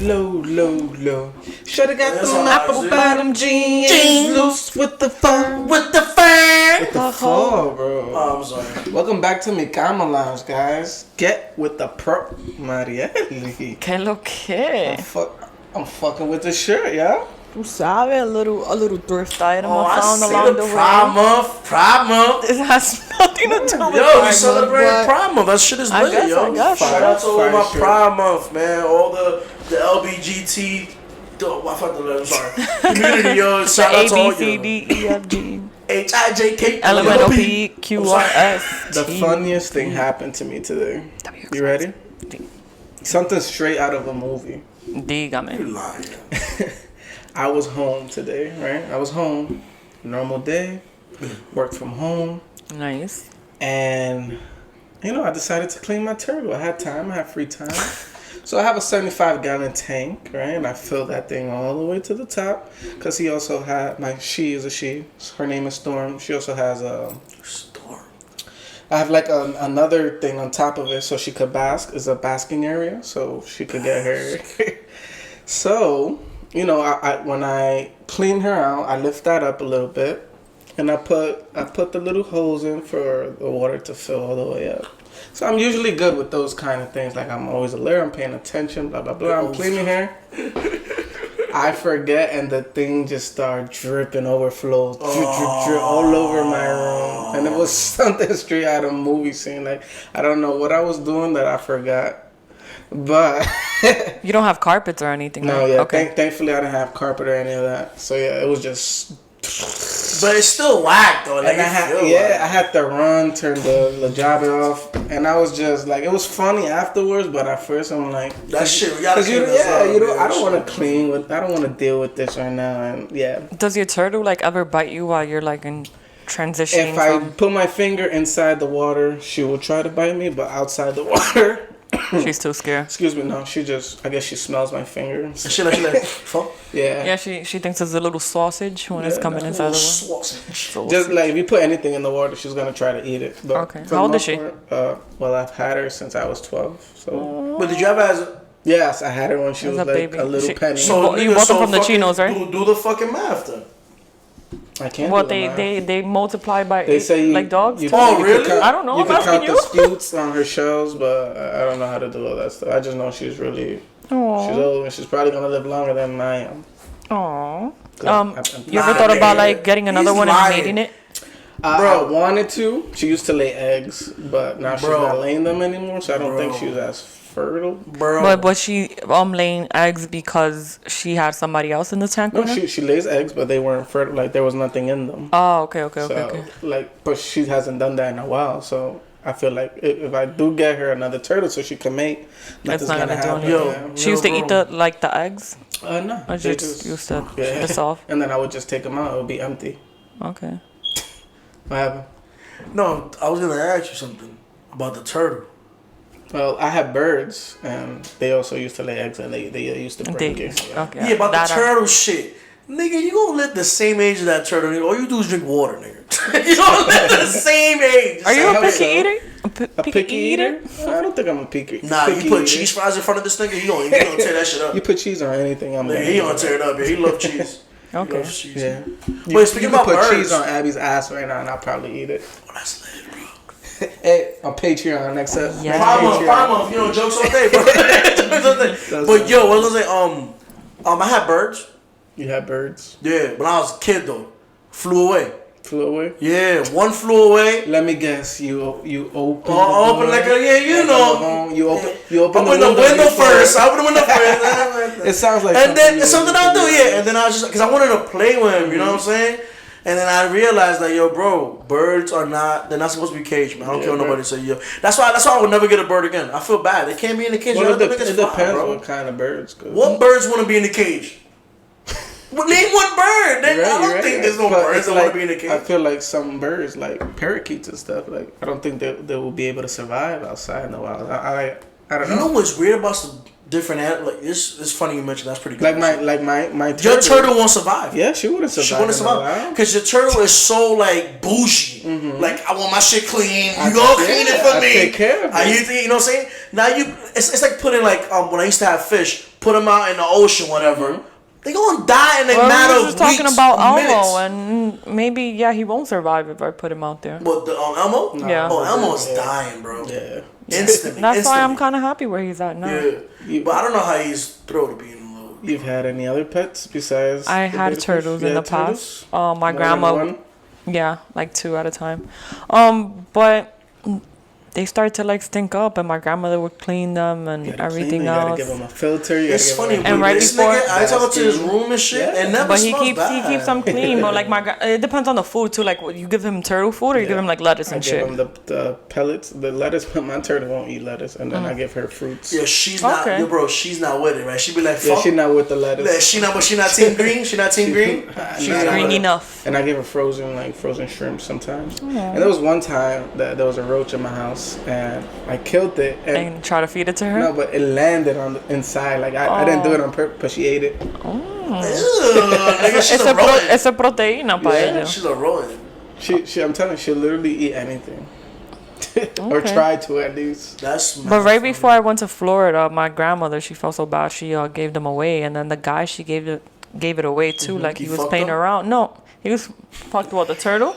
low. Shoulda got them apple bottom jeans loose with the fur. With the fur. With the fur, bro. Oh, I'm sorry. Welcome back to micamalounge, guys. Get with the pro. Marielle. Que lo que? I'm fucking with the shirt, yeah. Tu sabe, a little thrift item I I found see along the way. Pride month. It has nothing to do with Yo, Pride we celebrate Month, Pride month. That shit is lit, yo. I guess. Shout out to all my Fire Pride month, man. All the LBGT. I fucked the letter. I'm sorry. Community, yo. Shout out to all A, B, C, D, E, F, G, HIJK L, M, N, O, P, Q, R, S, The T. funniest thing happened to me today. You ready? Something straight out of a movie. Dígame. You lying. I was home today, right? I was home. Normal day. Worked from home. Nice. And, I decided to clean my turtle. I had time. I had free time. So I have a 75-gallon tank, right? And I filled that thing all the way to the top. Because he also had, she is a she. Her name is Storm. She also has a... Storm. I have like another thing on top of it so she could bask. It's a basking area. So she could get her... So... I when I clean her out, I lift that up a little bit, and I put the little holes in for the water to fill all the way up. So I'm usually good with those kind of things. Like I'm always alert, I'm paying attention, blah blah blah. I'm cleaning her. I forget, and the thing just started dripping, overflow, drip all over my room, and it was something straight out of a movie scene. Like I don't know what I was doing that I forgot. But you don't have carpets or anything, no, right? yeah. Okay. Thankfully, I didn't have carpet or any of that. So yeah, it was just. But it's still whack though. Like And I had to run, turn the job off, and I was just like, it was funny afterwards. But at first, I'm like, that shit. We gotta clean I don't want to I don't want to deal with this right now. And yeah. Does your turtle like ever bite you while you're like in transitioning? If I put my finger inside the water, she will try to bite me, but outside the water. She's too scared. Excuse me, no. I guess she smells my finger. She like, fuck. Yeah. Yeah, she thinks it's a little sausage when it's coming inside the water. Just like if you put anything in the water, she's gonna try to eat it. But okay. How old is she? Well, I've had her since I was 12. So. But did you ever have? Yes, I had her when she was like baby. a little penny. So you bought them from the chinos, right? Do the fucking math then. I can't. What they multiply by they say like dogs? Really? I don't know. You can count you. the scutes on her shells, but I don't know how to do all that stuff. I just know she's really. Aww. She's old and she's probably gonna live longer than I am. Aww. You ever thought about like getting another one and mating it? Bro, I wanted to. She used to lay eggs, but now she's not laying them anymore. So I don't think she's as fertile. Bro. But was she laying eggs because she had somebody else in the tank? No, she lays eggs, but they weren't fertile. Like there was nothing in them. Oh, okay. Like, but she hasn't done that in a while. So I feel like if I do get her another turtle so she can mate, nothing's gonna happen. She used to eat the eggs. No. Or she just used to piss off. And then I would just take them out. It would be empty. Okay. What happened? No, I was gonna ask you something about the turtle. Well, I have birds, and they also used to lay eggs, and they used to break it. Okay. Yeah, about the turtle shit. Nigga, you gonna live the same age as that turtle, nigga. All you do is drink water, nigga. You gonna live the same age. Are you a picky eater? A picky eater? I don't think I'm a picky eater. Nah, you put cheese fries in front of this nigga, you gonna tear that shit up. You put cheese on anything, I'm he gonna tear it up. Yeah, he love cheese. Okay. He loves cheese. Yeah. But speaking about put birds, cheese on Abby's ass right now, and I'll probably eat it. Oh, that's lit, bro. Hey, on Patreon next up. Yeah. 5 months, jokes all day, bro. But yo, what was I gonna say? I had birds. You had birds? Yeah, when I was a kid though, flew away. Flew away? Yeah, one flew away. Let me guess. You open. Open like you know. You open the window first. I open the window first. It sounds like. And then it's something I do. Yeah, and then I was just because I wanted to play with him. You know what I'm saying? And then I realized that birds are not. They're not supposed to be caged, man. I don't care what nobody say. Yo, that's why I would never get a bird again. I feel bad. They can't be in the cage. Well, it depends what kind of birds. What birds want to be in the cage? Well, name one bird. I don't think there's no birds that want to be in the cage. I feel like some birds, like parakeets and stuff, like I don't think they will be able to survive outside in the wild. I don't know. You know what's weird about some different animals? Like this is funny you mentioned. That's pretty good. My turtle. Your turtle won't survive. Yeah, she wouldn't survive. She wouldn't survive because your turtle is so like bougie. Mm-hmm. Like I want my shit clean. You go clean it for me. Take care of it. You know what I'm saying? Now it's like putting like when I used to have fish, put them out in the ocean, whatever. They gonna die in a matter we of were just talking weeks, about minutes. Elmo, and maybe he won't survive if I put him out there. But the Elmo? Yeah. Oh, Elmo's dying, bro. Yeah. Instantly. That's why I'm kind of happy where he's at now. Yeah. But I don't know how he's thrilled to be in the load. You've had any other pets besides? I the had beta fish? turtles You in the had turtles? past. My More than grandma, one? yeah, like 2 at a time. But they start to like stink up, and my grandmother would clean them and You gotta clean everything them, you gotta else. give them a filter. You It's gotta funny, give but them And right this before- nigga, I talk to his room and shit, Yeah. and never But he smells keeps bad. he keeps them clean. But like it depends on the food too. Like you give him turtle food or you give him like lettuce I and give shit. them the pellets, the lettuce. My turtle won't eat lettuce, and then I give her fruits. Yeah, she's not, Okay. yo, bro. She's not with it, right? She be like, Yeah, fuck. she's not with the lettuce. Like, she not team green. She not team green. She's Nah, green nah. enough. And I give her frozen shrimp sometimes. And there was one time that there was a roach in my house, and I killed it. And try to feed it to her. No, but it landed on the inside. Like I didn't do it on purpose, but she ate it. Ew, nigga, she's It's a rodent. it's a proteína para Yeah. ella. She's a rodent. I'm telling you, she'll literally eat anything, or Okay. try to at least. That's But right before I went to Florida, my grandmother, she felt so bad, she gave them away, and then the guy she gave it away to, like He he was fucked playing them? around. No, he was fucked what, the turtle?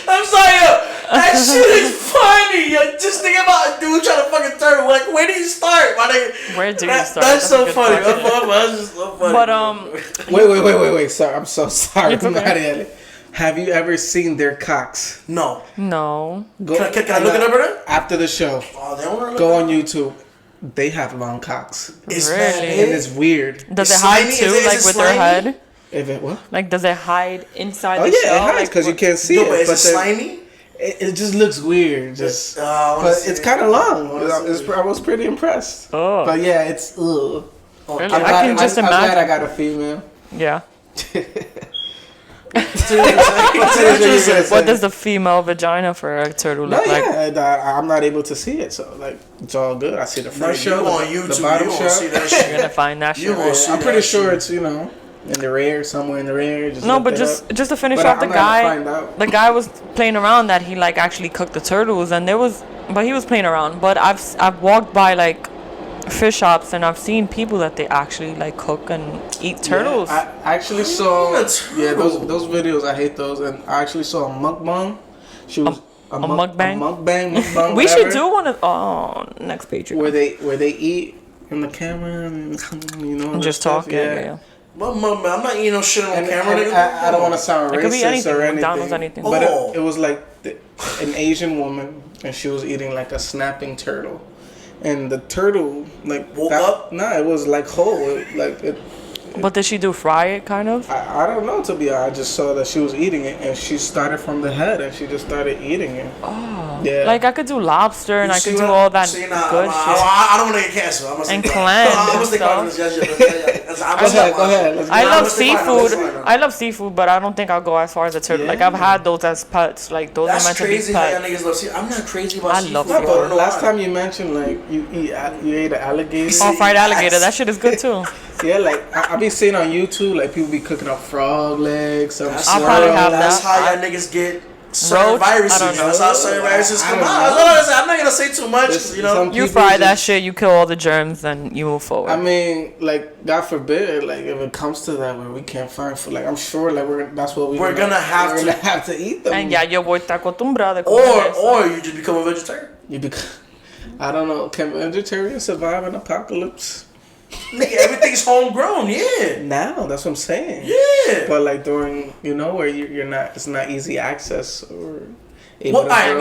I'm sorry, yo. That shit is funny. Yo, just think about a dude trying to fucking turtle. Like, where do you start? My nigga? Where do you start? That's a so good funny. question. That's just so funny. But Wait. Sorry, I'm so sorry, It's okay. Marielle. Have you ever seen their cocks? no. no. Go, Can I look it up, brother? after the show? Oh, they don't wanna look Go it on up? YouTube. They have long cocks, It's Really? mad and big. it's weird. Does It's it hide slimy? too, Is it like with their slimy? head? If it what? Like, does it hide inside Oh the yeah, shell? it hides Like, because you what- can't see No, it. but is it they're- slimy? It just looks weird. Just, but it's kind of long. I was pretty impressed. Oh. But yeah, it's ugh. Really? I'm I glad- can just I'm glad imagine. I got a female. Yeah. What What does the female vagina for a turtle No, look like? yeah, I'm not able to see it, so like it's all good. I see the front shell, You on the YouTube, bottom you gonna see shell. that You're shit. gonna find that You shit. gonna see I'm that pretty shit. sure it's in the rear, somewhere in the rear. Just No, look but it just up. to finish But off the I'm not gonna guy, find out. the guy was playing around that he like actually cooked the turtles, and he was playing around. But I've walked by like fish shops and I've seen people that they actually like cook and eat turtles. Yeah, I actually saw a turtle? those videos. I hate those, and I actually saw a mukbang. She was a mukbang? mukbang. We should whatever, do one of next Patreon. where they eat in the camera and you know And just stuff, talk. Yeah. I'm not eating no shit on And, camera, and nigga. I don't want to sound It racist could be anything, or anything, McDonald's, anything. but Oh. it was like an Asian woman, and she was eating like a snapping turtle, and the turtle like Woke up? Nah, it was like whole, But did she do fry it kind of? I don't know, to be honest. I just saw that she was eating it, and she started from the head, and she just started eating it. Oh. Yeah. Like I could do lobster and I See could do what- all that see, good shit. I don't want to get canceled. I'm gonna And stick clams I'm gonna and stick stuff. on this. Yes. Go ahead. Let's I go. love let's define it, seafood. let's define it. I love seafood, but I don't think I'll go as far as a turtle. Like I've had those as pets. Like those That's are meant crazy to how be y'all pets. niggas love seafood. I'm not crazy about I seafood. love No, I don't but know last why. time you mentioned like you ate an alligator. Oh, fried alligator. That shit is good too. Yeah, like I be seeing on YouTube like people be cooking up frog legs. Some That's I'll shrimp. probably have That's that. how y'all niggas get certain Roach? viruses. I don't know. That's how certain viruses I come don't out. know. That's all I'm saying. I'm not gonna say too much, 'cause, There's you know. some You people fry that just- shit, you kill all the germs, and you move forward. I mean, like God forbid, like if it comes to that where we can't find food, like I'm sure, like that's what We're gonna have we're to- gonna have to eat them. and ya yo voy está acostumbrada. a comer eso. Or you just become a vegetarian. You I don't know. Can vegetarians survive an apocalypse? Nigga, everything's homegrown. Yeah. Now, that's what I'm saying. Yeah. But like during, where you're not, it's not easy access or. Well, all right.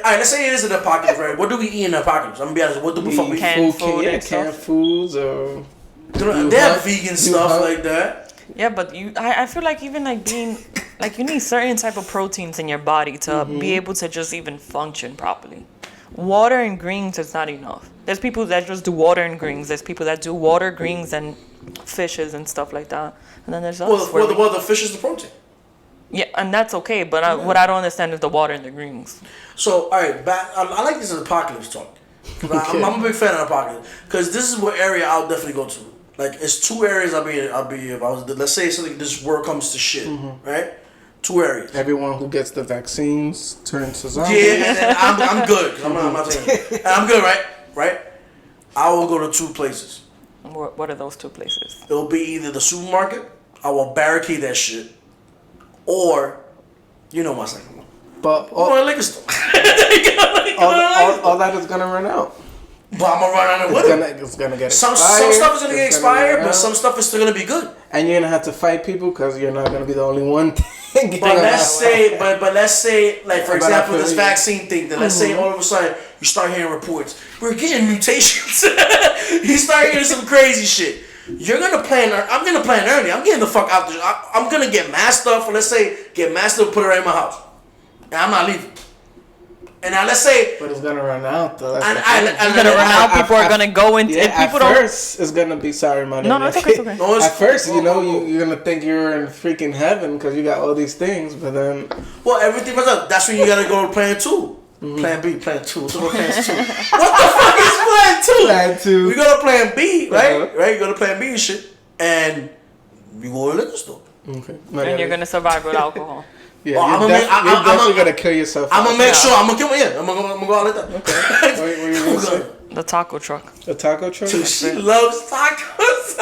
Let's say it is an apocalypse, right? What do we eat in the apocalypse? I'm gonna be honest. What do we fuck we eat? Canned food and canned stuff. foods or. They have vegan stuff like that. Yeah, but I feel like even like being like you need certain type of proteins in your body to be able to just even function properly. Water and greens is not enough. There's people that just do water and greens. There's people that do water, greens, and fishes and stuff like that. And then there's us. where we- Well, the fish is the protein. yeah, and that's okay. But what I don't understand is the water and the greens. So, all right, I like this as apocalypse talk. 'Cause I'm a big fan of apocalypse because this is what area I'll definitely go to. Like, it's two areas I'll be. If I was, let's say something, this world comes to shit, right? Two areas. Everyone who gets the vaccines turns to zombies. Yeah, and I'm good. I'm not saying. And I'm good, right? Right. I will go to two places. What are those two places? It'll be either the supermarket, I will barricade that shit, or, you know my second one. But Or a liquor store. all that is gonna run out. But I'm gonna run out of it. It's gonna get Some expired. stuff is gonna get expired, but out. some stuff is still gonna be good. And you're gonna have to fight people because you're not gonna be the only one thing. But let's say, like for But I example, feel this you. vaccine thing. Then let's say all of a sudden you start hearing reports. We're getting mutations. You start hearing some crazy shit. You're gonna plan. I'm gonna plan early. I'm getting the fuck out. I'm gonna get masked up. Or let's say get masked up, put it right in my house, and I'm not leaving. And now let's say, but it's gonna run out though. It's gonna run out. People are gonna go into. Yeah, people at first, it's gonna be sorry, my name. No, it's okay. It's okay. No, At first, you know, you're gonna think you're in freaking heaven because you got all these things, but then. Well, everything was up. That's when you gotta go to plan 2. Plan B, plan 2. What's about plan 2? What the fuck is plan 2? Plan 2. We go to plan B, right? Uh-huh. Right? You go to plan B and shit, and you go to the liquor store. Okay. And you're gonna survive with alcohol. Yeah, Oh, you're definitely gonna kill yourself. I'm gonna make sure. I'm gonna kill me. Yeah, I'm gonna go out like that. Okay. What were you gonna say? The taco truck. The taco truck? Dude, she loves tacos.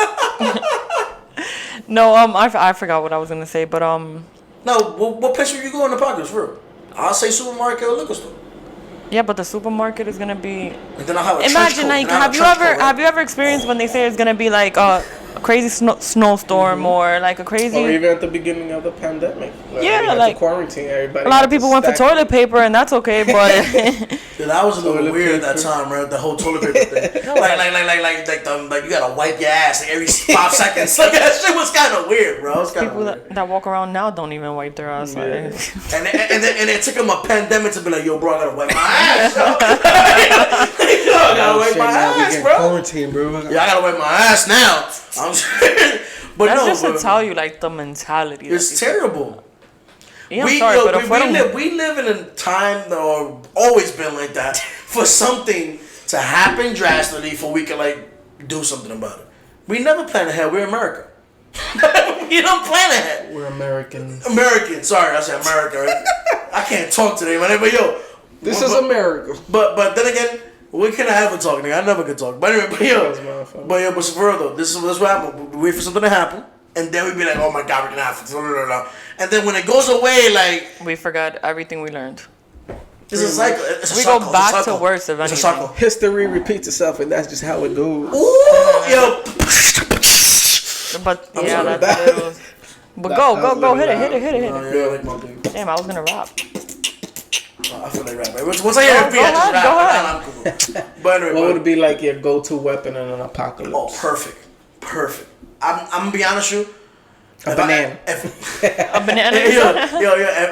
No, I forgot what I was gonna say, but No, what place would you go in the pockets for? Real? I'll say supermarket or liquor store. yeah, but the supermarket is gonna be. And then I'll have a trench Imagine coat. like, Then I'll have you ever experienced when they say it's gonna be like a crazy snowstorm or like a crazy? Or even at the beginning of the pandemic. Yeah, we had like to quarantine everybody. A lot of people went for toilet paper, and that's okay, but Yeah, that was a little Toilet weird that paper. time, right? The whole toilet paper thing. like you gotta wipe your ass like every 5 seconds. Like that shit was kind of weird, bro. It was kind of people weird. that walk around now don't even wipe their ass. Yeah. Like. And it took him a pandemic to be like, yo, bro, I gotta wipe my ass. Yo, I gotta wipe my ass, bro. Quarantine, bro. Yeah, I gotta wipe my ass now. I'm saying, but That's no, just to but tell you like the mentality. it's terrible. Yeah, I'm sorry, but if we live in a time that or always been like that for something to happen drastically for we can like do something about it. We never plan ahead. We're America. You don't plan ahead. We're Americans. American. Sorry, I said America. Right? I can't talk today, man. But yo, This is America. But then again, we can have a talk, nigga. I never could talk. But anyway, but for real though, this is what happened. We wait for something to happen, and then we be like, oh my god, we're gonna have to. And then when it goes away, like we forgot everything we learned. it's a cycle. It's a We cycle. go back It's a to cycle. worse if It's a anything. cycle. History repeats itself, and that's just how it goes. Ooh, yo. But I'm yeah, sorry, that's what it was. But that go, was hit loud. it. Oh, yeah, I like my dude. Damn, I was gonna rap. I feel like rapping. Once I hear a beat, I just go rap. I'm cool. But anyway, What would be like your go-to weapon in an apocalypse? oh, perfect. I'm gonna be honest with you. A banana. A banana. Yo,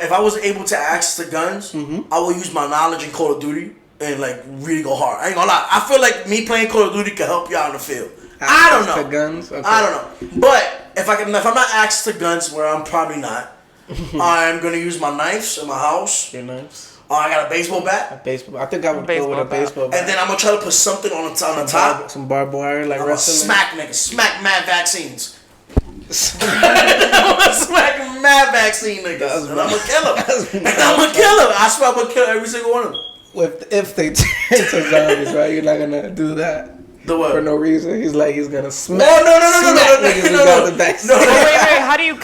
if I was able to access the guns, I would use my knowledge in Call of Duty and like really go hard. I ain't gonna lie. I feel like me playing Call of Duty can help you out in the field. I don't know. The guns. Okay. I don't know. But if I'm not access to guns, where I'm probably not, I'm gonna use my knives in my house. Your knives. Oh, I got a baseball bat. A baseball. I think I would go with a baseball bat. And then I'm gonna try to put something on the top. Some barbed wire, like I'm gonna wrestling. smack niggas. Smack mad vaccines. I'm gonna smack mad vaccine niggas. And I'm gonna kill them. And I'm gonna kill them. I swear I'm gonna kill every single one of them. If they turn into zombies, right? You're not gonna do that. The what? For no reason. He's gonna smack. No. Wait. How do you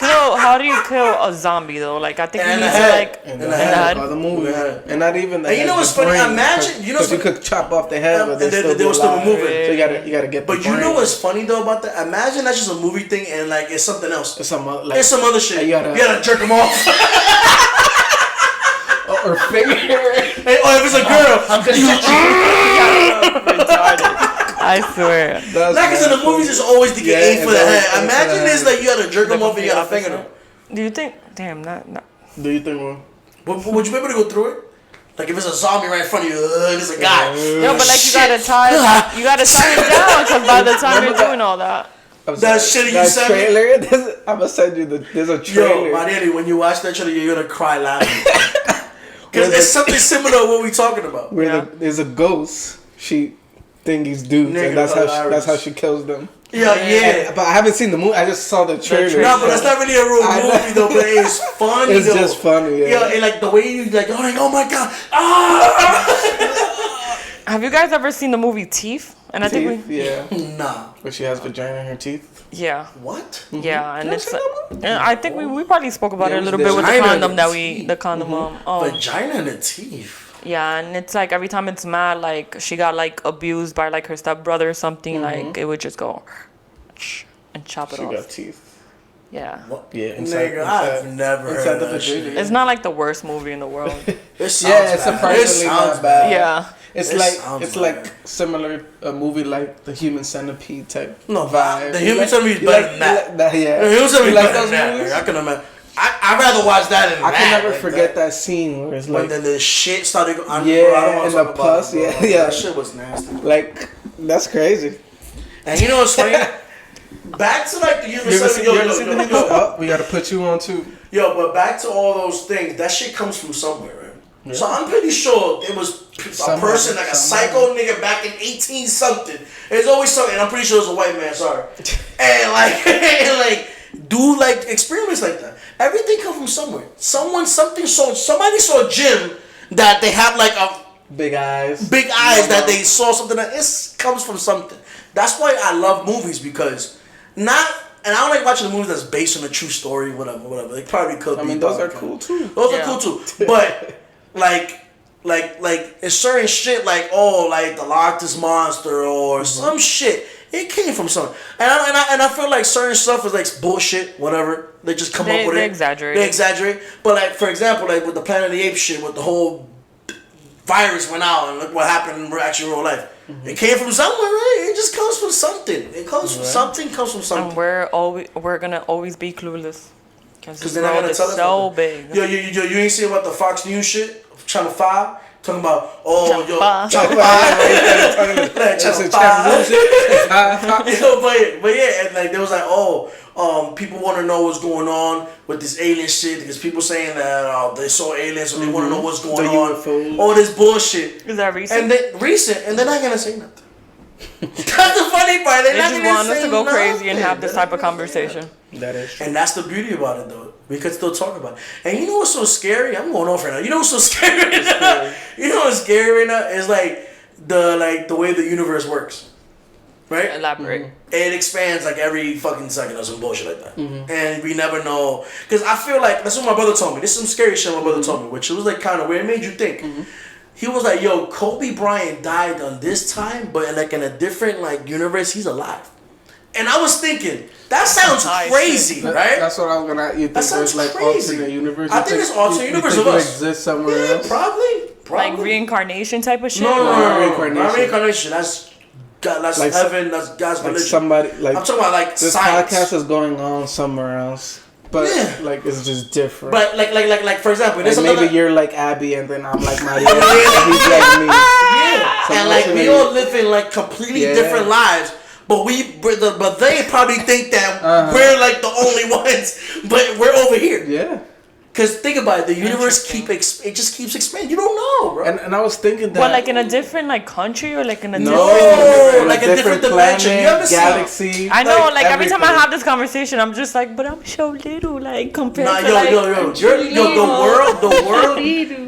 kill a zombie though? Like I think you need to like In the head. Or the movie. And not even the And you head, know what's the funny? brain, Imagine, you know because you what's could chop off the head, but and they will still be moving. So you gotta get. But the you know brain. what's funny though about that? Imagine that's just a movie thing and like it's something else. It's some It's some other shit. You gotta jerk them off. or finger. Or if it's a girl, I'm retarded. I swear. because in the movies it's always to get aim for the head. Imagine this like you gotta jerk them off and you gotta finger them. Do you think? Damn, not. Do you think one? Would you be able to go through it? Like if it's a zombie right in front of you, and it's a guy. No, but like you gotta tie him down because by the time you're doing all that. That shit you sent me? trailer. I'm gonna send you there's a trailer. Yo, my daddy, when you watch that trailer, you're gonna cry laughing. Because it's something similar to what we talking about. Where there's a ghost. She thingies dudes, Nigga, and that's how she kills them. Yeah. But I haven't seen the movie. I just saw the trailer. No, but that's not really a real movie though. But it's funny. It's though. just funny. Yeah. And like the way you like, oh my god, ah! Have you guys ever seen the movie Teeth? And I think Yeah. Nah. Where she has vagina in her teeth. yeah. What? Yeah, and You it's ever seen that and I think we probably spoke about Yeah, it a we little did. bit with the Vagina condom and that teeth. the condom Vagina and the teeth. yeah, and it's like every time it's mad, like she got like abused by like her stepbrother or something, like it would just go and chop it She off. got teeth. Yeah. What? Yeah, Nigga, I've never inside heard the of that shit. vagina. It's not like the worst movie in the world. It sounds Yeah, it's bad. surprisingly It sounds not bad. Yeah. It's It like sounds it's bad. like similar a movie like the Human Centipede type. No, vibe. the Human Centipede is You better than that. you like yeah. The Human Centipede You is like better those than that. movies? Nigga. I can imagine. I'd rather watch that than I that. can never like forget that scene where it's When like then the shit started going. Yeah, Bro, I don't want and to the talk pus, about it, bro. yeah. That shit was nasty. like that's crazy. And you know what's funny? Back to like the Human You ever seen, Centipede. you ever seen the Human? Oh, we gotta put you on too. Yo, but back to all those things. That shit comes from somewhere, right? Yeah. So I'm pretty sure it was a person, like a psycho nigga back in 18 something. There's always something. And I'm pretty sure it was a white man. Sorry. And like do like experiments like that. Everything comes from somewhere. Somebody saw a gym that they have like a big eyes that they saw something that it comes from something. That's why I love movies because and I don't like watching the movies that's based on a true story, whatever. They probably could be. I mean, those are cool too. Those are cool too. But like it's certain shit like like the Loch Ness Monster or some shit. It came from something, and I feel like certain stuff is like bullshit, whatever. They just come up with They it. exaggerate. They exaggerate. But like for example, like with the Planet of the Apes shit, with the whole virus went out and look what happened in real life. It came from somewhere, right? It just comes from something. It comes from something. Comes from something. And we're gonna always be clueless because they're not gonna tell us so nothing. big. Yo, you ain't see about the Fox News shit? Channel 5? Talking about, Channel 5. Channel 5. But yeah, and like, there was like, people want to know what's going on with this alien shit because people saying that they saw aliens, so they want to know what's going on. UFOs. All this bullshit. Is that recent? And they're not gonna say nothing. That's the funny part. They're They not just gonna want us say to go crazy and nothing. have this type of conversation. That is true. And that's the beauty about it, though. We could still talk about it. And you know what's so scary? I'm going off right now. You know what's so scary right now? You know what's scary right now? It's like the way the universe works. Right? Elaborate. It expands like every fucking second or some bullshit like that. And we never know. Because I feel like, that's what my brother told me. This is some scary shit my brother told me, which was like kind of weird. It made you think. He was like, yo, Kobe Bryant died on this time, but like in a different like universe, he's alive. And I was thinking, that sounds crazy, right? That's what I was gonna. You think That sounds there's like crazy. alternate universe? I think there's alternate universe of of us. Exist somewhere else. Probably. Like reincarnation type of shit. No, not reincarnation. reincarnation. That's God. That's Like heaven. That's God's Like religion. somebody like I'm talking about like this science. podcast is going on somewhere else, but like it's just different. But like for example, there's like something maybe you're like Abby, and then I'm like Maria, and he's like me. yeah, and like we all live in like completely different lives. But they probably think that we're like the only ones, but we're over here. Yeah. Cause think about it, the universe it just keeps expanding. You don't know, bro. And I was thinking that. Well, like in a different like country or like in a No, different. like a different dimension. You ever seen- galaxy. I know, like every time I everything. have this conversation, I'm just like, but I'm so little, like compared Nah, to yo, like.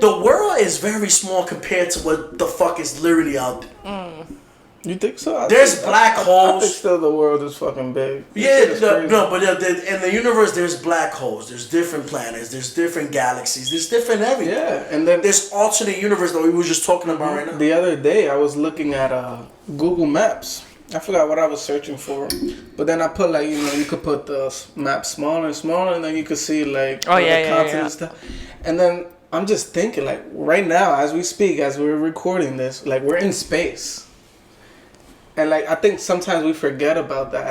the world is very small compared to what the fuck is literally out there. You think so? There's black I holes. think still the world is fucking big. Yeah, This shit is crazy. but in the universe, there's black holes, there's different planets, there's different galaxies, there's different everything. Yeah, and then There's alternate universe that we were just talking about right now. the other day I was looking at Google Maps. I forgot what I was searching for, but then I put like you could put the map smaller and smaller, and then you could see like continents and stuff. And then I'm just thinking like right now as we speak, as we're recording this, like we're in space. And like I think sometimes we forget about that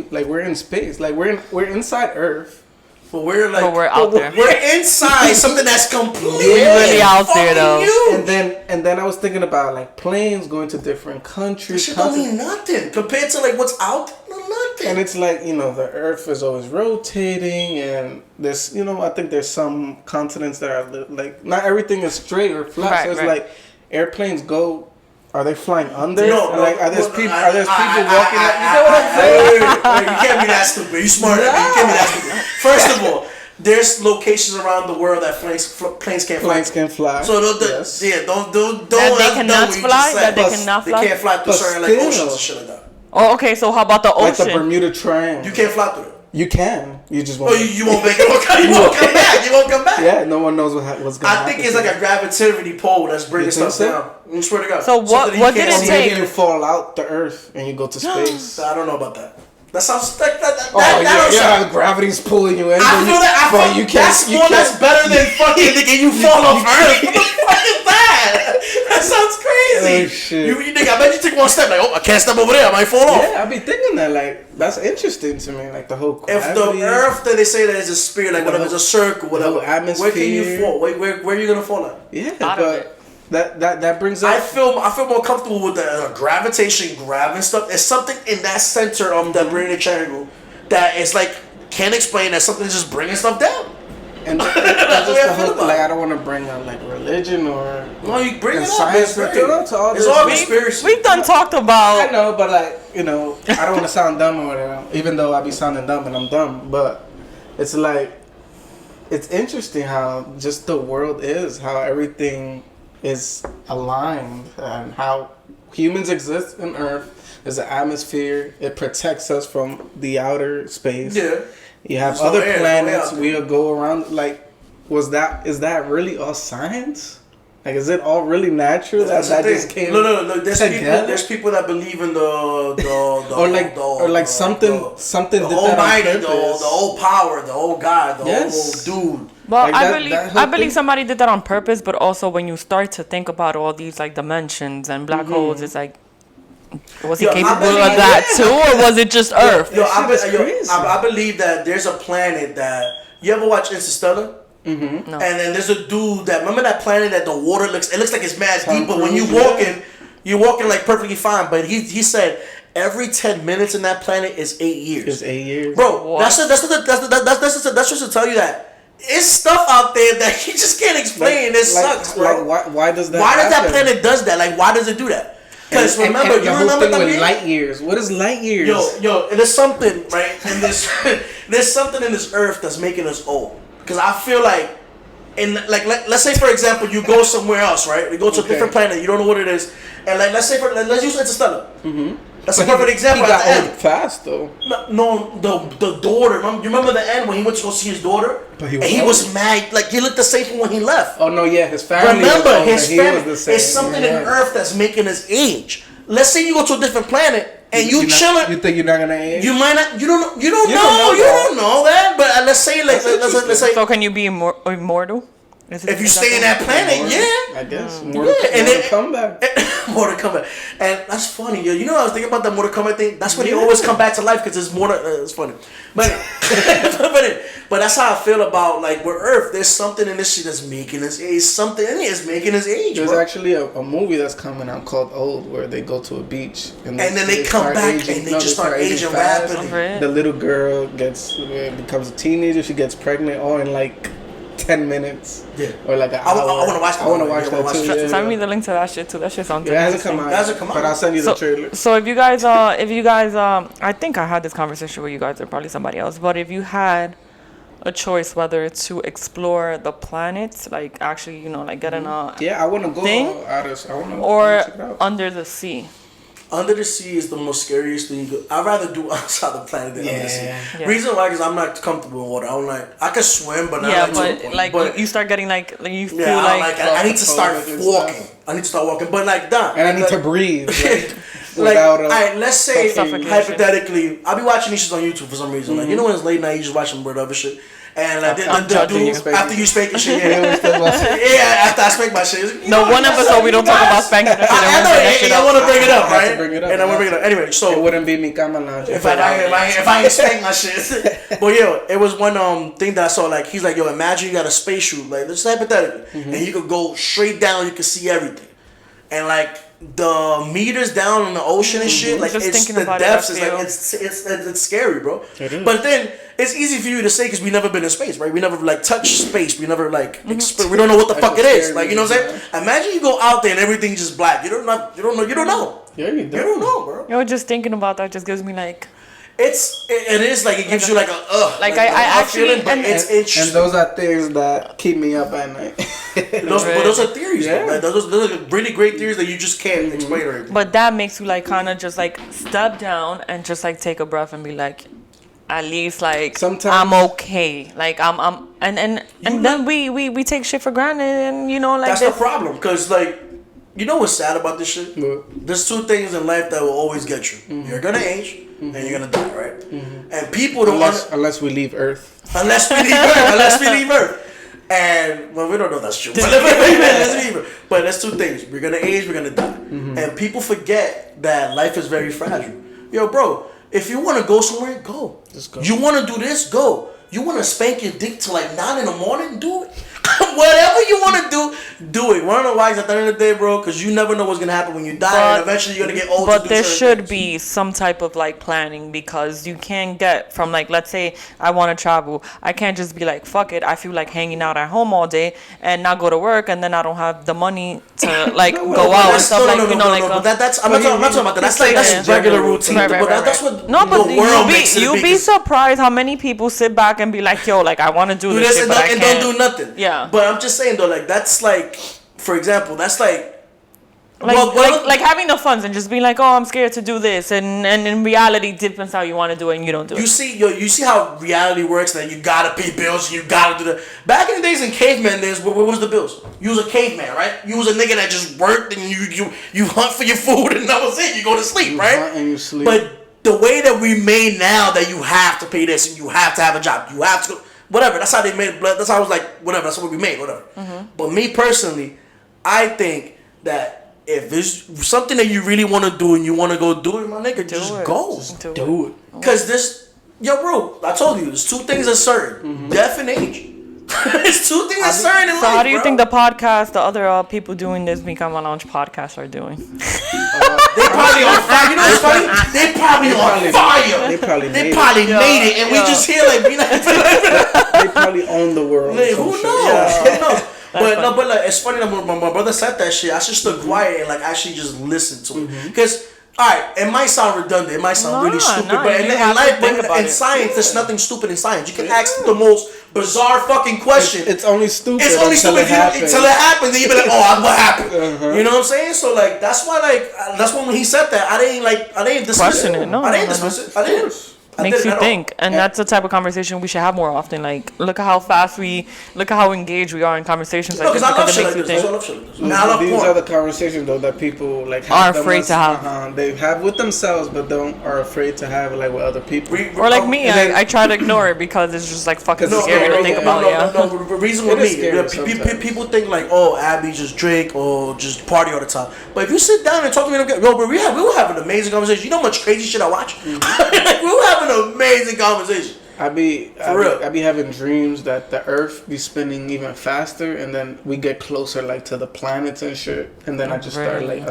like we're in space, like we're inside Earth, But we're like, But we're out there. We're inside something that's completely really out there, fucking though. huge. and then I was thinking about like planes going to different That countries, shit don't mean nothing compared to like what's out there. Nothing. and it's like the Earth is always rotating, and there's I think there's some continents that are like not everything is straight or flat, Right, so it's right. like airplanes go. Are they flying under? No, And, like, are there people? I- Are there I- people I- walking? I- You know what I'm saying? Wait, you can't be that stupid. You smart. You can't be that stupid. First of all, there's locations around the world that planes can't fly. Planes can fly. So don't That they cannot fly. That they cannot fly. They can't fly through certain like oceans and shit like that. Oh, okay. So how about the Like the ocean? Bermuda Triangle. You can't fly through it. You can. You just won't. Oh, you won't make it. You won't come back. You won't come back. Yeah, no one knows what's going to happen. I think it's like a gravitativity pole that's bringing stuff down. I swear to God. So what did it take? Maybe you fall out the Earth and you go to space. I don't know about that. That sounds like that. Gravity's pulling you in. I feel that. I feel that's better than fucking nigga. You fall off Earth. What the fuck is that? That sounds crazy. Oh shit. You nigga, I bet you take one step like, oh, I can't step over there. I might fall off. Yeah, I be thinking that like that's interesting to me. Like the whole gravity. If the Earth that they say that is a sphere, like whatever, it's a circle, whatever. Atmosphere. Where can you fall? Where are you gonna fall at? Yeah, but that brings up. I feel more comfortable with the gravitation grabbing stuff. There's something in that center of that Bermuda Triangle that it's like can't explain that something's just bringing stuff down. And that's just the whole, like I don't want to bring up like religion or no, you bring it up. Science, To all it's this. all conspiracy. We've done talked about. I know, but like I don't want to sound dumb or whatever. Even though I be sounding dumb and I'm dumb, but it's like it's interesting how just the world is, how everything is aligned, and how humans exist on Earth. There's an atmosphere. It protects us from the outer space. Yeah. You have other planets. We'll go around. Like, is that really all science? Like, is it all really natural? That just came. No. There's people that believe in the something. The Almighty, the old power, the old God, the old dude. Well, like I believe somebody did that on purpose, but also when you start to think about all these like dimensions and black holes, it's like, was he capable of that too, or was it just Earth? I believe that there's a planet that you ever watch Interstellar? Mm-hmm. No. And then there's a dude that remember that planet that the water looks like it's mad deep, but when you're walking like perfectly fine. But he said every 10 minutes in that planet is 8 years. It's 8 years, bro. That's just to tell you that. It's stuff out there that you just can't explain. It sucks, bro. Like why does that? Why does that planet does that? Like why does it do that? Because remember, you remember with light years. What is light years? Yo, there's something right in this. There's something in this Earth that's making us old. Because I feel like, let's say for example, you go somewhere else, right? You go to a different planet. You don't know what it is, and like let's use Interstellar. Mm-hmm. That's a perfect example. He got old fast though. No, the daughter. You remember the end when he went to go see his daughter? But he was mad. Like he looked the same from when he left. Oh no, yeah, his family. Remember, his family. Was the same. It's something in Earth that's making us age. Let's say you go to a different planet and you chilling. You think you're not gonna age? You might not. You don't know. You don't know that. But let's say let's say. So can you be immortal? If you stay in that planet, yeah. I guess. More to come back. More to come back. And that's funny, yo. You know, I was thinking about that Mortal Kombat thing. That's when they always come back to life because it's more. It's funny, but but that's how I feel about like with Earth. There's something in this shit that's making us age. Something in it is making us age. There's actually a movie that's coming out called Old, where they go to a beach and then they come back aging, and they just start aging rapidly. The little girl becomes a teenager. She gets pregnant all in like 10 minutes. Yeah. Or like an hour. I want to watch that. I want to watch that too. Yeah. Send me the link to that shit too. That shit sounds good. It hasn't come out. But I'll send you the trailer. So if you guys, I think I had this conversation with you guys or probably somebody else, but if you had a choice whether to explore the planets, like actually, like getting a I want to go or under the sea. Under the sea is the most scariest thing. I'd rather do outside the planet than under the sea. Yeah. Reason why is I'm not comfortable in water. I can swim, but not but you start getting you feel like I need to start walking. I need to start walking, but like that. And I need to breathe. Alright, let's say hypothetically, I'll be watching these shit on YouTube for some reason. Like when it's late night, you just watching other shit. And like the dude after you spank your shit, after I spank my shit. No, one episode we don't talk about spanking. I want to bring it up, right? And I want to bring it up anyway. So it wouldn't be micamalounge if I ain't spank my shit. But it was one thing that I saw. Like he's like, yo, imagine you got a spacesuit, like let's hypothetically, and you could go straight down, you can see everything, and like the meters down in the ocean and shit, like it's the depths is like it's scary, bro. But then it's easy for you to say because we never been in space, right? We never like touched space. We never like we don't know what the fuck it is. Like you know what I'm saying? Imagine you go out there and everything's just black. You don't know. Yeah, you don't know, bro. Just thinking about that just gives me like. it is like it gives you like a Like I actually feeling, but it's interesting. And those are things that keep me up at night. Those are theories, Yeah. though. Like, those are really great theories that you just can't explain or anything. But that makes you like kind of just like step down and just like take a breath and be like, at least like Sometimes- I'm okay. Like I'm and then we take shit for granted and you know like That's the problem, because like, you know what's sad about this shit? What? There's two things in life that will always get you. You're gonna age and you're gonna die, right? And people don't Unless we leave Earth. unless we leave Earth. And well, we don't know if that's true. Let's leave Earth. But that's two things. We're gonna age, we're gonna die. And people forget that life is very fragile. Yo, bro, if you wanna go somewhere, go. Just go. You wanna do this, go. You wanna spank your dick till like 9 in the morning, do it. Whatever you wanna do it. Wanna know why? 'Cause at the end of the day, bro, because you never know what's gonna happen when you die, and eventually you're gonna get old. But to do there certain should things. be some type of like planning, because you can't get from like, let's say I want to travel. I can't just be like, fuck it. I feel like hanging out at home all day and not go to work, and then I don't have the money to like go out and stuff like you know like. But that's I'm not talking about that. That's like that's Yeah. regular routine. Right, But that's what no, but the world makes it. you'll be surprised how many people sit back and be like, yo, like I want to do do this this shit, and, but I don't, and can't. don't do nothing. Yeah. But I'm just saying though, like that's like, for example, that's like. Like having the funds and just being like, oh, I'm scared to do this, and in reality, it depends how you want to do it, and you don't do it. You see how reality works. That you gotta pay bills. You gotta do that. Back in the days in caveman days, what was the bills? You was a caveman, right? You was a nigga that just worked and you hunt for your food and that was it. You go to sleep, right? Hunt and you sleep. But the way that we made now, that you have to pay this and you have to have a job, you have to whatever. That's how they made. That's how I was like, whatever. That's what we made, whatever. But me personally, I think that if it's something that you really want to do and you want to go do it, my nigga, just go. Do it. Cause bro, I told you, there's two things that's certain: death and age. It's two things that's certain in life. So how do you bro. think the podcast, the other people doing this Cama Lounge podcast are doing? They probably on fire. You know what's funny? They probably on fire. They probably made it, and we just here like we not. They probably own the world. Like, or some who shit. knows? Who knows? But like, it's funny that when my brother said that shit, I just stood quiet and like actually just listened to it. Because, alright, it might sound redundant, it might sound really stupid, but in life, in science, there's nothing stupid in science. You can ask the most bizarre fucking question. It's only stupid. It's only stupid until it happens, and you be like, oh, what happened? You know what I'm saying? So like, that's why when he said that, I didn't dismiss Question it. it. No, I didn't no, dismiss it. I didn't. Makes you think, and that's the type of conversation we should have more often. Like, look at how engaged we are in conversations like No, this, because I love because shit it like makes this. you I think. love shit like this. I love These porn. are the conversations though that people like Are have afraid to have. They have with themselves, but are afraid to have like with other people. Or like me, I try to ignore it because it's just like fucking scary to think about. No, the reason with It is me, scary people think like, oh, Abby just drink or just party all the time. But if you sit down and talk to me, yo, but we will have an amazing conversation. You know how much crazy shit I watch? We will have an amazing conversation. I be having dreams that the Earth be spinning even faster, and then we get closer like to the planets and shit, and then I just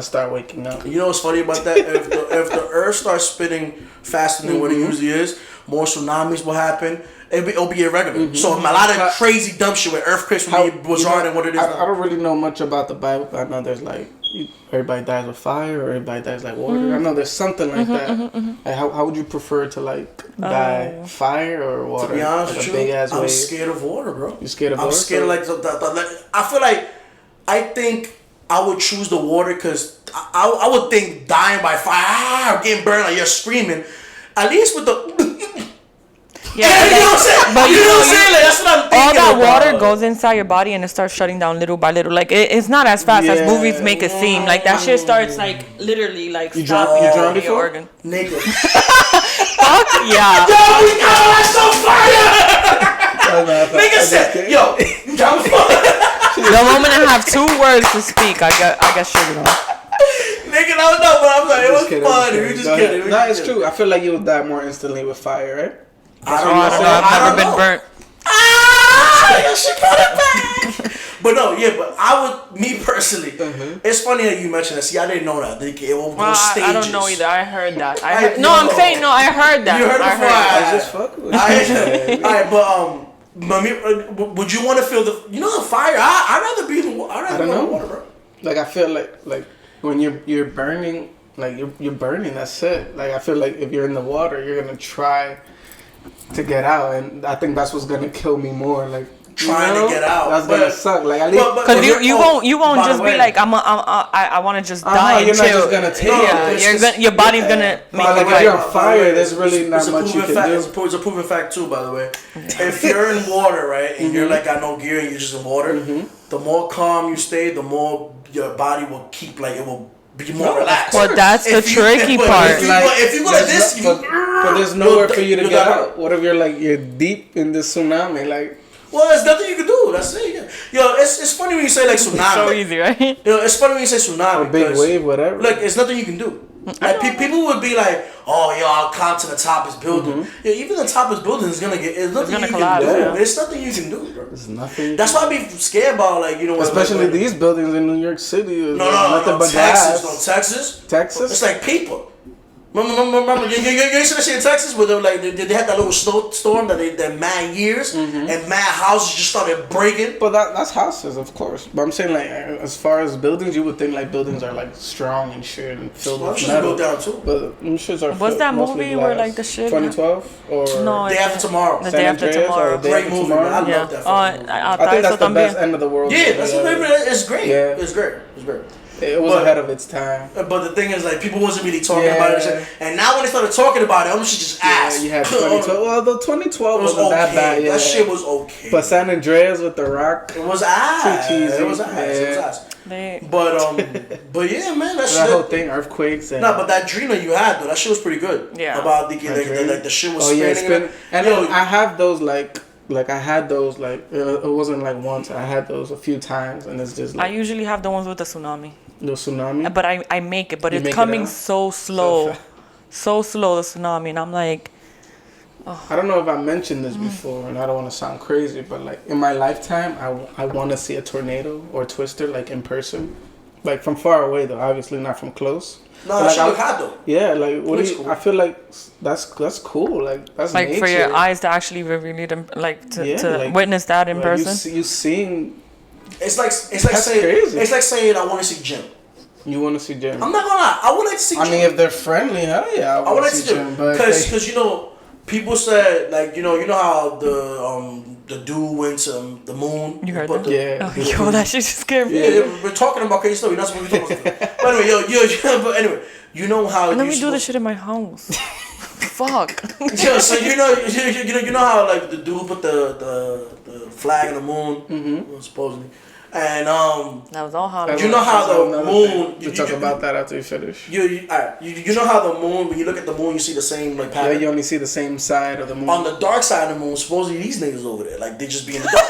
start waking up. You know what's funny about that? If the Earth starts spinning faster than what it usually is, more tsunamis will happen. It'll be irregular. So a lot of crazy dumb shit with earthquakes will be bizarre than what it is. I don't really know much about the Bible. I know there's like everybody dies with fire, or everybody dies like water. I know there's something like that. Like, how would you prefer to like die, fire or water? To be honest like with a big you, ass I'm wave? scared of water, bro. You scared of water? I'm scared of like I feel like I think I would choose the water because I would think dying by fire, getting burned, like you're screaming. At least with the Yeah, you know what I'm saying? but you know what I'm saying? Like, that's what I'm thinking. all that about. water goes inside your body and it starts shutting down little by little. Like it's not as fast as movies make it seem. Like that shit starts like literally like You stopping drowned your before? organ. Nigga. Fuck yeah. Yo, we got us on fire! Nigga said, yo, you down with fire? The moment I have 2 words to speak, I get sugar on. Nigga, I don't know, but I'm like, it was Kidding, funny. We just kidding. No, it's true. I feel like you'll die more instantly with fire, right? I Oh, I don't know. I've never been burnt. She got it back. But no, yeah, but I would, me personally, it's funny that you mentioned that. See, I didn't know that. It will go stages. I don't know either. I heard that. I I'm saying no. I heard that. You heard it before. I just fuck with you. Alright, but me, would you want to feel the fire? I'd rather be in the water. I'd rather be in the water, bro. Like I feel like when you're burning Like you're burning. That's it. Like I feel like if you're in the water, you're gonna try to get out, and I think that's what's gonna kill me more. Like trying to get out. That's gonna suck. Like at least because you won't just be like I want to just die and you're chill. not just gonna take it. Your body's gonna make like it if you're right. on fire, there's really not much you can do. It's a proven fact too, by the way. If you're in water, right, and you're like got no gear and you're just in water, the more calm you stay, the more your body will keep like it will be more relaxed. But that's the tricky part. If you go like this, but there's nowhere for you to get out. What if you're deep in this tsunami? Like, well, there's nothing you can do. That's it. Yo, it's funny when you say like tsunami. So easy, right? Yo, it's funny when you say tsunami. A big wave, whatever. Like, it's nothing you can do. Like people would be like, "Oh, yo, I'll climb to the top of this building." Yeah, even the top of this building is gonna get. It's nothing you collapse, can do. yeah. It's nothing you can do, bro. There's nothing. That's why I be scared about, like, you know, especially these buildings in New York City. No, nothing but Texas, glass. Texas. Texas. It's like people. Remember, you see that shit in Texas where they had that little snowstorm that mad years and mad houses just started breaking. But that's houses, of course. But I'm saying like as far as buildings, you would think like buildings are like strong and shit and filled with metal. Go down too. But them shits are. What's that movie glass. where like the shit? 2012 or no, Day After Tomorrow. The Day After Tomorrow. Great movie. Man. I love that. I think that's the best end of the world. Yeah, that's it's great. Yeah. It's great. It's great. It was ahead of its time. But the thing is, like, people wasn't really talking about it. And now when they started talking about it, I'm just ass. Yeah, you had 2012. Well, the 2012 wasn't that bad. Yeah. That shit was okay. But San Andreas with The Rock. It was ass. Too cheesy. It was ass. Yeah. It was ass. But yeah, man, that whole thing, earthquakes. And but that dream that you had, though, that shit was pretty good. Yeah. About the shit was spinning. And I have those like I had those like it wasn't like once. I had those a few times, and it's just like I usually have the ones with the tsunami. The tsunami. But I make it, but it's coming so slow, so slow, the tsunami, and I'm like, I don't know if I mentioned this before, and I don't want to sound crazy, but like in my lifetime, I want to see a tornado or a twister like in person, like from far away though, obviously not from close. No, that shit look hot though. Yeah, like what do you? Cool. I feel like that's cool. Like that's like nature. For your eyes to actually reveal it, like to witness that in person. You seeing. It's like saying crazy. It's like saying I want to see Jim. You want to see Jim? I'm not gonna lie. I would like to see. Jim. I mean, if they're friendly, hell yeah, I want to see Jim. Because you know, people said like you know how the dude went to the moon. You heard that? Yeah. Yo, that shit just scared me. Yeah, we're talking about crazy stuff. You're not supposed to be talking about. But anyway, but anyway, you know how. Let me do this shit in my house. Fuck. Yeah, so you know how like the dude put the flag in the moon, supposedly. And that was all hot. You know how the moon. You talk about that after you finish. You know how the moon. When you look at the moon, you see the same like pattern. Yeah, you only see the same side of the moon. On the dark side of the moon, supposedly these niggas over there, like they just be in the dark.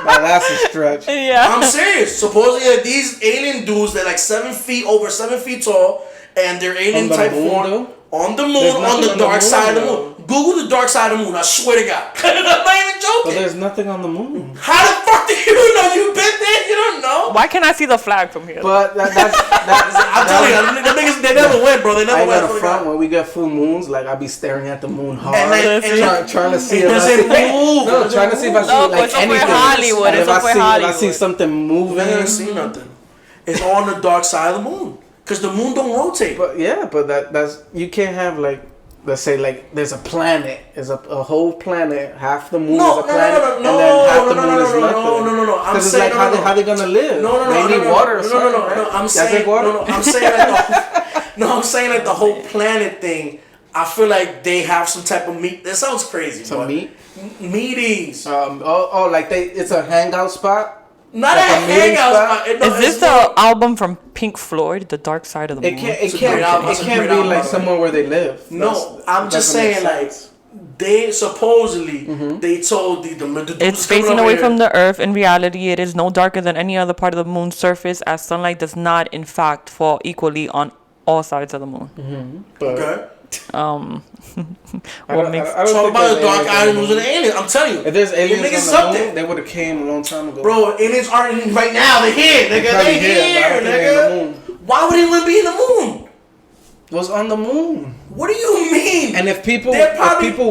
Now that's a stretch. Yeah, I'm serious. Supposedly these alien dudes, they're like 7 feet over 7 feet tall, and they're alien type form. On the moon, on the dark side of the moon. Google the dark side of the moon. I swear to God. I'm not even joking. But there's nothing on the moon. How the fuck do you know? You've been there. You don't know. Why can't I see the flag from here? But that's I'm telling you, the niggas they never went, bro. They never went. I front when we get full moons, like I be staring at the moon hard, and trying to see if I see move. No, trying to see if I see like anything. Hollywood. If I see something moving, I never see nothing. It's on the dark side of the moon, cause the moon don't rotate. But yeah, but that's you can't have like. Let's say like there's a planet, there's a whole planet, half the moon is a planet, and then half the moon is nothing. No. Because it's like how they gonna live? They need water or something. No. I'm saying I'm saying like the whole planet thing. I feel like they have some type of meet. That sounds crazy. Some meetings. Like it's a hangout spot. Not like a hangout spot. Is this the album from Pink Floyd, The Dark Side of the Moon? It can't be like somewhere where they live. No, I'm just saying like they supposedly they told the it's facing away from the Earth. In reality, it is no darker than any other part of the moon's surface, as sunlight does not, in fact, fall equally on all sides of the moon. Okay. What makes talk about the dark animals and the aliens? I'm telling you, if there's aliens on the moon, they would have came a long time ago. Bro, aliens aren't right now. They're here, nigga. They're here, nigga. Why would anyone be in the moon? Was on the moon. What do you mean? And if people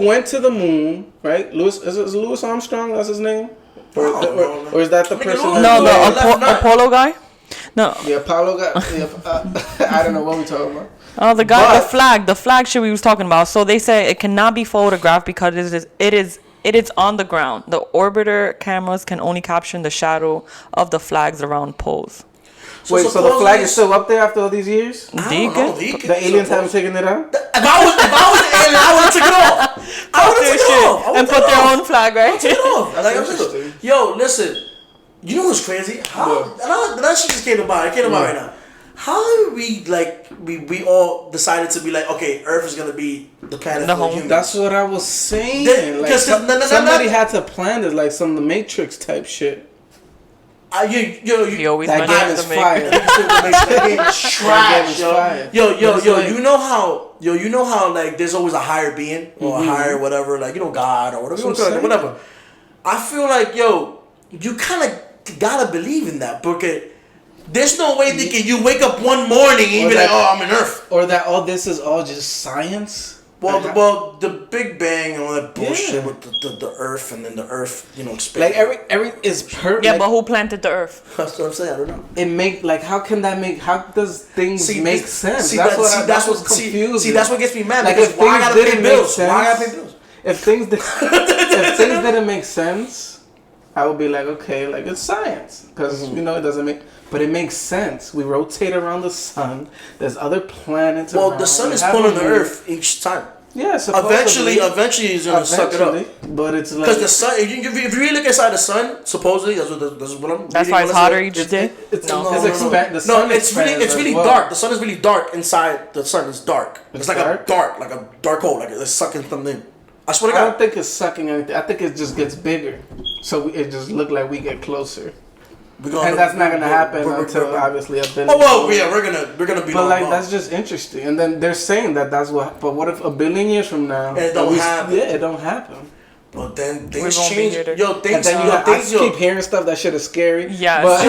went to the moon, right? Is Louis Armstrong? That's his name. Or is that the person? No, the Apollo guy. No. The Apollo got. I don't know what we talking about. Oh, the guy, the flag shit we was talking about. So they say it cannot be photographed because it is on the ground. The orbiter cameras can only capture the shadow of the flags around poles. Wait, so the flag is still up there after all these years? The aliens haven't taken it out? If I was an alien, I would have took it off. I would have taken it off. And put their own flag, right? Take it off. Like, yo, listen. You know what's crazy? How that shit just came to mind. It came to mind right now. How did we all decided to be like, okay, Earth is gonna be the planet for humans? That's what I was saying. Somebody had to plan it, like some The Matrix type shit. You always that game is fire. That game is trash, yo. Like, you know how like there's always a higher being or a higher whatever, like God or whatever. I feel like you kind of gotta believe in that because there's no way that you wake up one morning and you be like, oh, I'm in Earth, or that this is all just science. Well, the Big Bang and all that bullshit with the Earth and then the Earth, expanding. Like every is perfect. Yeah, but who planted the Earth? That's what I'm saying. I don't know. It make how does things make sense? That's what's confusing. See, that's what gets me mad. Like because why I gotta pay bills? Why I gotta pay bills? If things didn't make sense, I would be like, okay, like it's science because it doesn't make. But it makes sense. We rotate around the sun. There's other planets. Well, the sun is pulling the Earth each time. Yeah, supposedly. Eventually, he's gonna suck it up. But it's like because the sun. If you really look inside the sun, supposedly that's what I'm. That's why it's hotter each day. It's really dark. The sun is really dark inside. The sun is dark. It's like a dark hole. Like it's sucking something in. I swear to God. I don't think it's sucking anything. I think it just gets bigger. So it just look like we get closer. And that's not gonna happen until obviously a billion. Oh well, yeah, we're gonna be. But like that's just interesting. And then they're saying that's what. But what if a billion years from now it don't happen? Yeah, it don't happen. But then things change. I keep hearing stuff that shit is scary. Yeah. But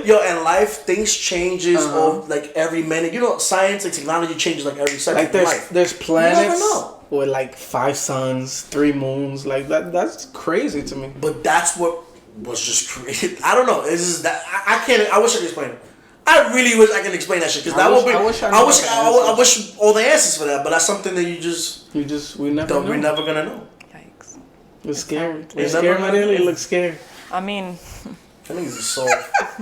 in life, things changes of like every minute. Science and technology changes like every second. Like there's planets with like 5 suns, 3 moons. Like that's crazy to me. But that's what was just created. I don't know. It's just that I can't. I wish I could explain it. I really wish I could explain that shit because I wish all the answers for that. But that's something that we're never gonna know. Yikes! It's scary. It's scary, my nigga. It looks scary. I mean, I think it's so.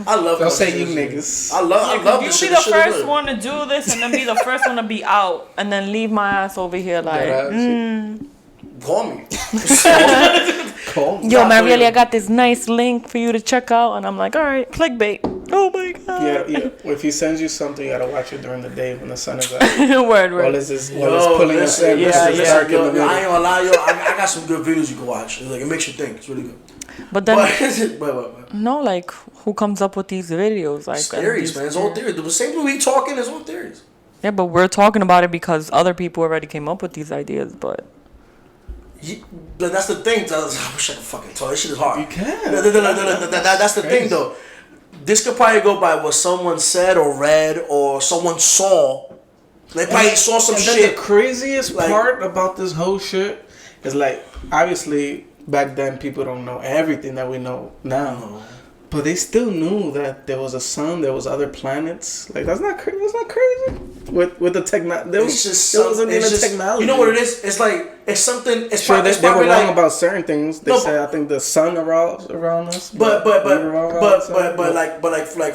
I love. Don't say you niggas. I love. You be the first one to do this, and then be the first one to be out, and then leave my ass over here like. Call me. Yo, Marielle, I got this nice link for you to check out, and I'm like, all right, clickbait. Oh my god. Yeah. If he sends you something, you gotta watch it during the day when the sun is out. Word. While it's pulling us in. I ain't gonna lie, I got some good videos you can watch. Like it makes you think. It's really good. But then, no, like who comes up with these videos? Like theories, man. It's all theories. The same way we talking is all theories. Yeah, but we're talking about it because other people already came up with these ideas, but. But that's the thing. I wish I could fucking talk. This shit is hard. You can. That's the thing, though. This could probably go by what someone said or read or someone saw. They probably saw some shit. The craziest part about this whole shit is like, obviously, back then people don't know everything that we know now. No. But they still knew that there was a sun, there was other planets. Like that's not crazy. That's not crazy. With the technology, there wasn't even technology. You know what it is? It's like it's something. It's sure, probably, they were wrong about certain things. They said I think the sun revolves around us. But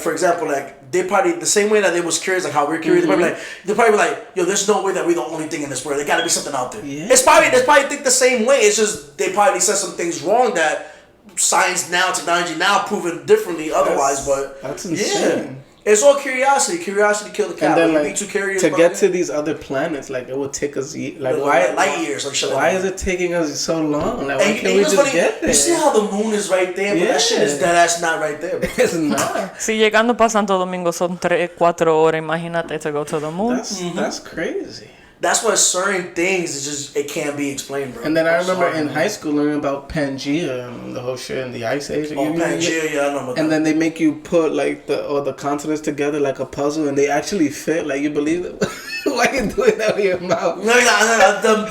for example, like they probably the same way that they was curious, like how we're curious. They're probably like, yo, there's no way that we're the only thing in this world. There got to be something out there. Yeah. They probably think the same way. It's just they probably said some things wrong that. Science now, technology now, proven differently otherwise, but that's insane. Yeah, it's all curiosity. Curiosity killed the cat. And then, like, to get to these other planets, like it would take us light years. Why is it taking us so long? Like why can't we just get there? You see how the moon is right there, but that shit is that's not right there. Bro. It's not. Si llegando para Santo Domingo son 3-4 horas, imagínate to go to the moon. That's crazy. That's why certain things it can't be explained, bro. And then I remember in high school learning about Pangea and the whole shit and the Ice Age. Pangea, yeah, I know about that. And then they make you put like the continents together like a puzzle, and they actually fit. Like you believe it? Why are you doing that with your mouth? No,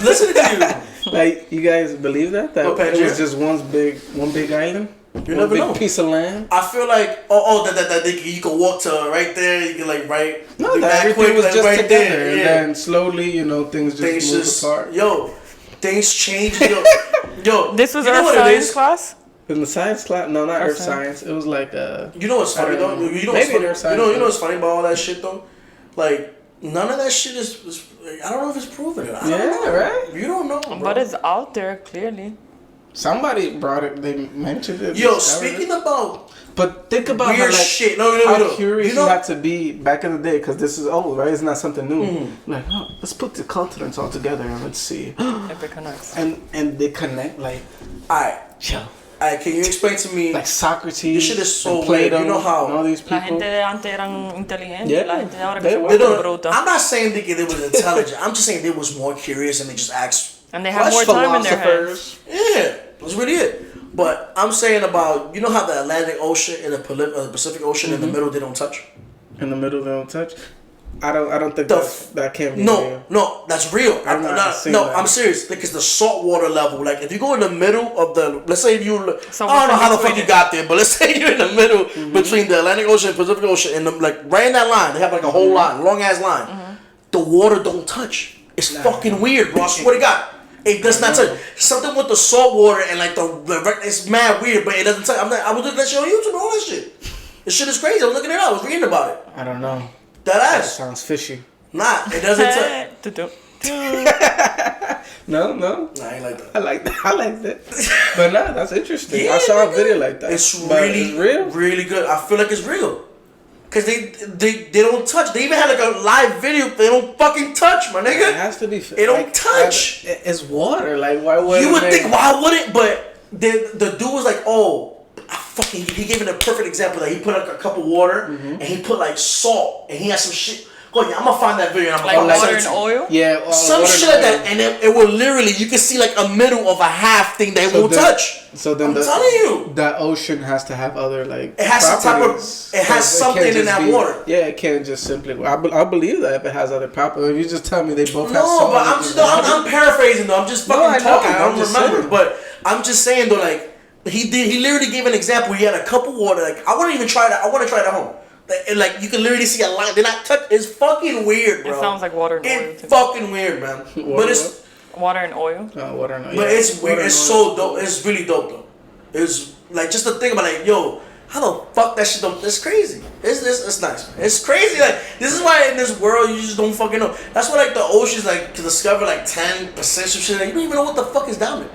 listen to you. Like you guys believe that it was just one big island. You never big know. Piece of land. I feel like that you can walk to right there. You can like No, that everything was like, just right together, there. and Yeah. then slowly, things just moved apart. Yo, things change. Yo, This was you know our what it science is? class. In the science class, no, not earth Okay. science. It was like You know what's funny I though? don't know. You know Maybe what's funny? there's science, You know what's funny about all that shit though? Like none of that shit is I don't know if it's proven. I don't know. right. You don't know, bro. But it's out there clearly. Somebody brought it. They mentioned it. Yo, discovered speaking it. about But think about weird how, like, shit. how curious You know, you had to be back in the day, because this is old, right? It's not something new. Mm-hmm. Like, let's put the continents all together and let's see. If it connects. And they connect like, alright, yo, can you explain to me? like Socrates. This shit is so and Plato, weird. You know how- and all these La people. gente de antes eran inteligentes. Yeah, La gente de ahora they que se were. They vuelve don't- bruta. I'm not saying they was intelligent. I'm just saying they was more curious and they just asked. And they have more time in their hands. Yeah, that's really it. But I'm saying about how the Atlantic Ocean and the Pacific Ocean in the middle they don't touch. In the middle, they don't touch. I don't think that can be real. No, that's real. I've not seen that. I'm serious. Because the salt water level, like if you go in the middle of the, let's say I don't Somewhere know how the between fuck you it. got there, but let's say you're in the middle between the Atlantic Ocean and Pacific Ocean, and like right in that line, they have like a whole line, long ass line. The water don't touch. It's fucking weird, bro. I swear to God. It does not touch. Something with the salt water and like it's mad weird, but it doesn't touch. I was looking at shit on YouTube and all that shit. This shit is crazy. I was looking it up. I was reading about it. I don't know. That That ass. sounds fishy. Nah, it doesn't touch. No. Nah, I ain't like that. I like that. I like that. But nah, that's interesting. Yeah, I saw a nigga. video like that. It's But really, it's real. really good. I feel like it's real. Cause they don't touch. They even had like a live video. They don't fucking touch, my It nigga. has to be. It don't touch. It's water. Like, why would You would think, why would it? But the dude was like, he gave it a perfect example. That he put like a cup of water and he put like salt and he had some shit. Go yeah, I'm gonna find that video and I'm Like gonna water and oil? Yeah, some water shit and like oil. that, and it will literally you can see like a middle of a half thing that So won't then- touch. So then I'm telling you. that ocean has to have other like. It has some type of- properties. it has So something can't in just that water. Yeah, it can't just simply. I believe that if it has other properties. If you just tell me they both have No, salt. but I'm paraphrasing though. I'm just fucking I know. talking. I I'm don't just remember. saying. But I'm just saying though, like he literally gave an example. He had a cup of water. Like I want to even try that. I want to try it at home. Like you can literally see a line. They're not touch. It's fucking weird, bro. It sounds like water and oil. It's to me. fucking weird, man. But it's Water and oil. Water and oil. but Yeah, it's weird. water It's and so oil. dope. It's really dope though. It's like just to think about like yo. How the fuck that shit don't? It's crazy. It's nice. Man. It's crazy. Like this is why in this world you just don't fucking know. That's why like the oceans like to discover like 10% of shit. Like, you don't even know what the fuck is down there.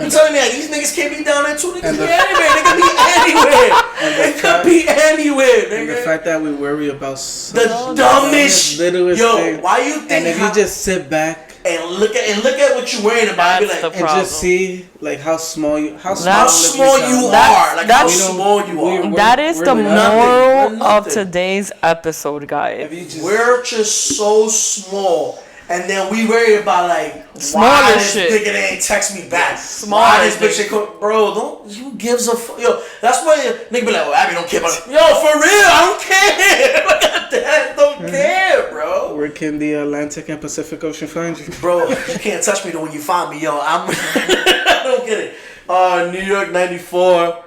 You telling me like these niggas can't be down there too? Niggas be anywhere. They can be anywhere. They could be anywhere, And the nigga. fact that we worry about The dumbest. littlest Yo, thing. why you think? And if you just sit back and look at what you're worrying about, and be That's like, the and problem. just see like how small you how That's- small you are, like how that's- small you are. we're- That is the we're nothing. moral We're of nothing. today's episode, guys. If you just We're just so small, and then we worry about like Smaller why this shit. nigga ain't text me back. Smaller Why this bitch thing. ain't call, bro? Don't you gives a fuck? Yo, that's why nigga be like, well, Abby don't care about it. Yo, for real, I don't care. Look at that, don't care, bro. where can the Atlantic and Pacific Ocean find you? Bro, you can't touch me though when you find me, yo. I don't get it. New York 94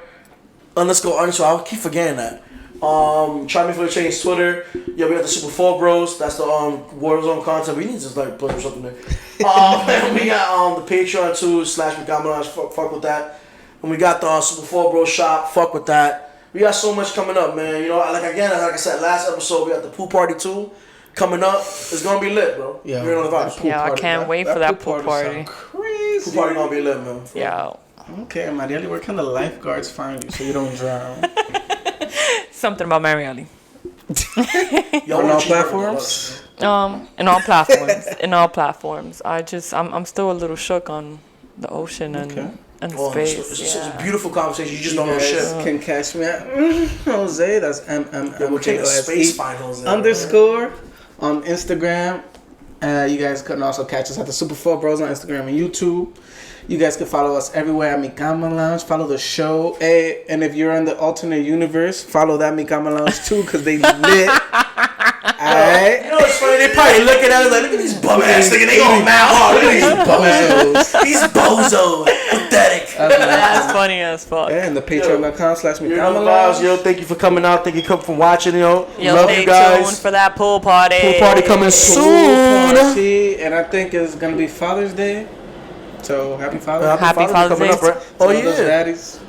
_. I keep forgetting that. Try me for the change Twitter. Yeah, we got the Super 4 Bros. That's the Warzone content. We need to like put something there. And we got the Patreon too /micamalounge. Fuck with that. And we got the Super 4 Bros shop. Fuck with that. We got so much coming up, man. You know, like I said last episode, we got the pool party too coming up. It's gonna be lit, bro. Yeah, You're on the that vibes. pool Yeah, I party, can't wait for that pool party. sound Crazy. Pool party gonna be lit, man. Yeah. Okay, Marieli, where can the lifeguards find you so you don't drown? Something about Marielli. Y'all On wanna all cheat on platforms? In all platforms. In all platforms. I'm still a little shook on the ocean and Okay. and the Oh, space. it's a Yeah. beautiful conversation. You just You don't know guys shit. can catch me at Jose. That's We're taking space finals __ on Instagram. You guys can also catch us at the Super 4 Bros on Instagram and YouTube. You guys can follow us everywhere at Cama Lounge. Follow the show. Hey, and if you're in the alternate universe, follow that Cama Lounge too, because they lit. Alright? You know what's funny? they probably looking at us like, look at these bum ass niggas. They going mad hard. Look at these bozos. These bozos. Pathetic. That's funny as fuck. And the patreon.com/micamalounge. Yo, thank you for coming out. Thank you for watching. Yo, love stay you guys. tuned for that pool party. Pool party coming soon. Party, and I think it's gonna be Father's Day. So happy Father's Day. Happy Father's Day. Right? Oh To those yeah. daddies.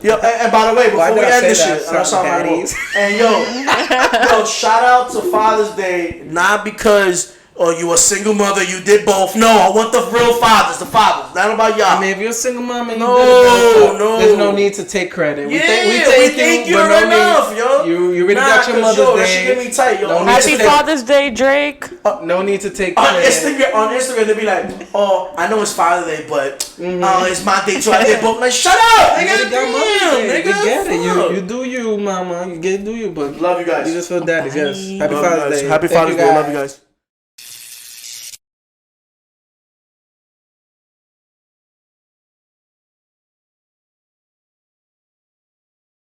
Yo, and by the way, before we end this shit, daddies? and yo, shout out to Father's Day, not because you a single mother, you did both. No, I want the real fathers, not about y'all. I mean, if you're a single mom and you No, did it, no. there's no need to take credit. Yeah, we thank you, but enough, yo. You already got your Mother's That Day. shit get me tight, yo. Happy Father's Day, Drake. No need to take On credit. Instagram, they be like, "Oh, I know it's Father's Day, but it's my day too." I did both. Like, shut up, You nigga. got Mother's Day. Nigga, We get it. fuck. You do you, mama. You do you, but Love you guys. you just feel daddies. Yes. Happy Love you Father's guys. Day. Happy Thank Father's you, Day. guys. Love you guys.